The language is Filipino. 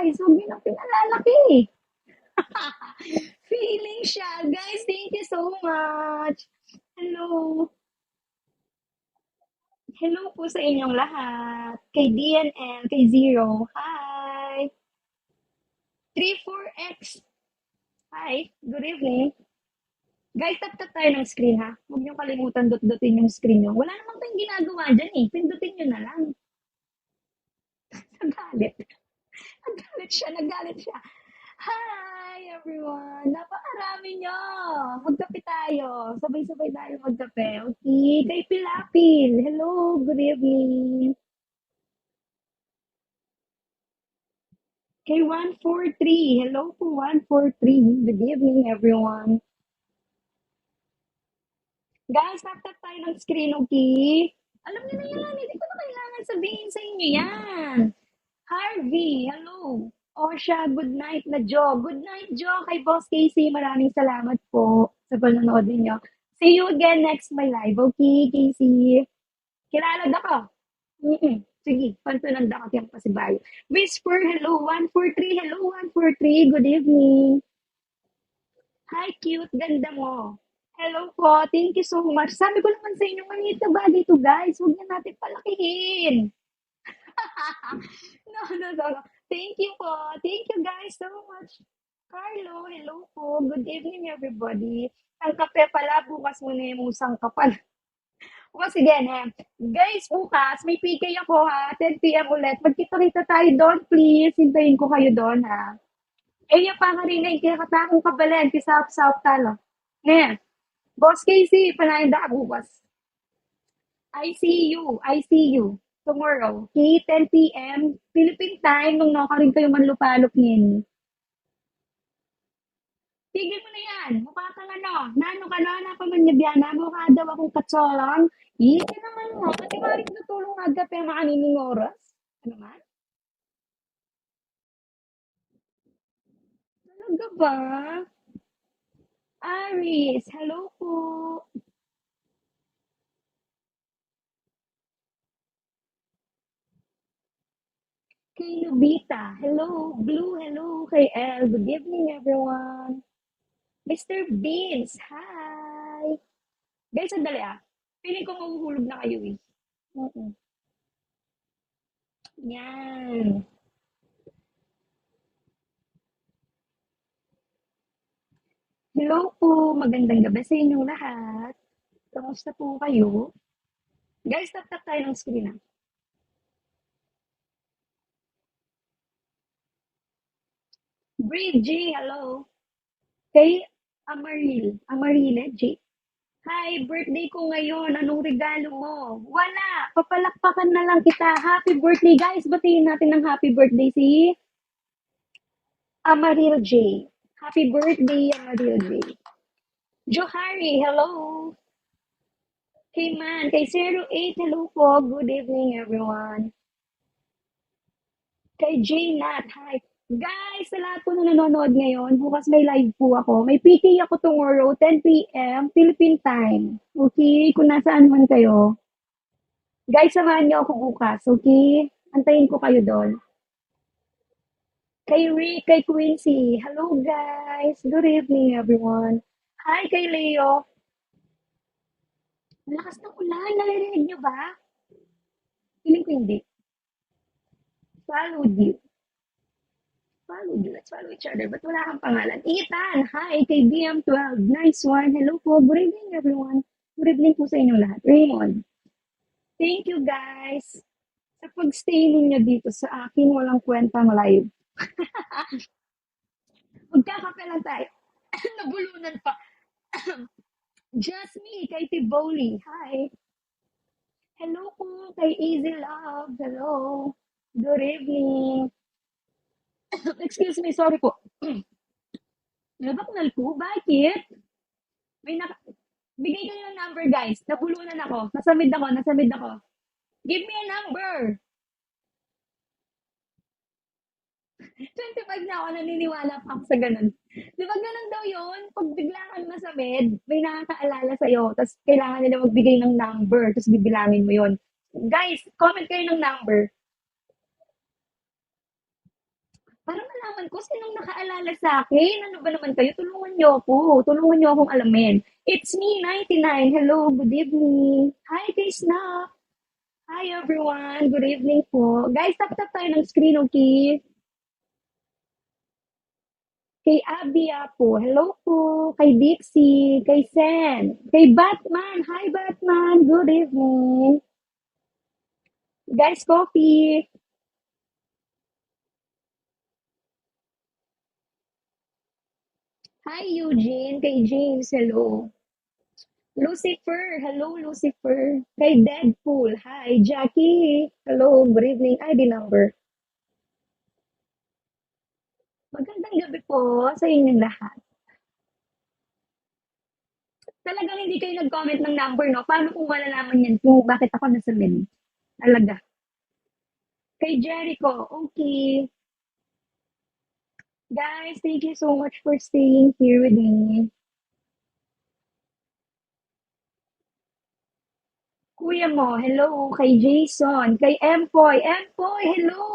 guys. Huwag niyo na pinalalaki. Feeling siya. Guys, thank you so much. Hello. Hello po sa inyong lahat. Kay DNL, kay Zero. Hi. 34X. Hi. Good evening. Guys, tap-tap tayo ng screen ha. Huwag niyo kalimutan dot-dotin yung screen niyo. Wala namang tayong ginagawa dyan eh. Pindutin niyo na lang. Nagalit. Nagalit siya. Nagalit siya. Hi everyone! Napakarami niyo! Magkape tayo. Sabay-sabay tayo magkape. Okay? Kay Pilapil. Hello, good evening. Kay 143. Hello po, 143. Good evening, everyone. Guys, tap-tap tayo ng screen, okay? Alam niyo na yan. Hindi ko na kailangan sabihin sa inyo yan. Harvey, hello. Osha, good night na Jo. Good night, Jo. Kay Boss Casey, maraming salamat po sa panonood ninyo. See you again next my live. Okay, Casey? Kilala ako. Sige, pantunan da ako yung pasibayo. Whisper, hello, 143. Hello, 143. Good evening. Hi, cute. Ganda mo. Hello po. Thank you so much. Sabi ko naman sa inyo, maliit na bagay to, guys. Huwag na natin palakihin. No. Thank you po. Thank you guys so much. Carlo, hello po. Good evening everybody. Ang kape pala, bukas muna yung musang kapal. Bukas again ha. Guys, bukas may PK ako ha. 10 p.m. ulit. Magkita-kita tayo doon, please. Hintayin ko kayo doon ha. Eh, yung pangarinay, kaya katakong kabalen, kisap-sap talo. Ngayon, Boss Casey, panayin da bukas. I see you. Tomorrow, okay, 10 p.m. Philippine time, nung nakarin kayo manlupalop niyan. Tigil mo na yan. Mukha kang ano. Nano ka na, napamanyabyana. Mukha daw akong katsolang. Hindi naman mo. Pati maring tutulong agad pa yung makanining oras. Ano man? Talaga ba? Aris, hello po. Kay Nubita, hello. Blue, hello. Kay El, good evening everyone. Mr. Beans, hi. Guys, sandali ah. Feeling ko mahuhulog na kayo eh. Oo. Yan. Hello po, magandang gabi sa inyong lahat. Kamusta po kayo? Guys, tap-tap tayo ng screen ah. Brave J, hello. Kay Amarile J. Hi, birthday ko ngayon. Anong regalo mo? Wala. Papalakpakan na lang kita. Happy birthday, guys. Batiin natin ng happy birthday si Amarile J. Happy birthday, Amarile J. Johari, hello. Kay Man, kay 08, hello po. Good evening, everyone. Kay J Nat, hi. Guys, sa lahat po na nanonood ngayon, bukas may live po ako. May PK ako tomorrow, 10 p.m. Philippine time. Okay? Kung nasaan man kayo. Guys, samahan niyo ako bukas. Okay? Antayin ko kayo doon. Kay Rick, kay Quincy. Hello, guys. Good evening, everyone. Hi, kay Leo. Ang lakas ng ulan. Naririnig niyo ba? Feeling ko hindi. Followed you. Followed you. Let's follow each other. Ba't wala kang pangalan? Ethan, hi. Kay BM12. Nice one. Hello po. Good evening, everyone. Good evening po sa inyong lahat. Raymond. Thank you, guys. Sa pag-stay ninyo dito sa akin, walang kwentang live. Magkakape lang tayo. Nabulunan pa. Just me, kay Tiboli. Hi. Hello po, kay Easy Love. Hello. Good evening. Excuse me, sorry po. Nabaknal po? Bakit? May naka... Bigay kayo ng number, guys. Nabulunan ako. Nasamid ako. Give me a number. 25 na ako, naniniwala pa ako sa ganun. Di ba ganun daw yun? Pag bigla kang masamid, may nakakaalala sa'yo, tapos kailangan nila magbigay ng number, tapos bibilangin mo yun. Guys, comment kayo ng number. Para malaman ko sinong nakaalala sa akin. Ano ba naman kayo? Tulungan niyo ako. Tulungan niyo akong alamin. It's me, 99. Hello, good evening. Hi, kay Snap. Hi, everyone. Good evening po. Guys, tap-tap tayo ng screen, okay? Kay Abia po. Hello po. Kay Dixie. Kay Sen. Kay Batman. Hi, Batman. Good evening. Guys, coffee. Hi, Eugene. Kay James. Hello. Lucifer. Hello, Lucifer. Kay Deadpool. Hi, Jackie. Hello. Good evening. ID number. Magandang gabi po sa inyong lahat. Talagang hindi kayo nag-comment ng number, no? Paano kung malalaman yan kung bakit ako nasa menu? Talaga. Kay Jericho, okay. Guys, thank you so much for staying here with me. Kuya mo, hello. Kay Jason, kay Empoy. Empoy, hello.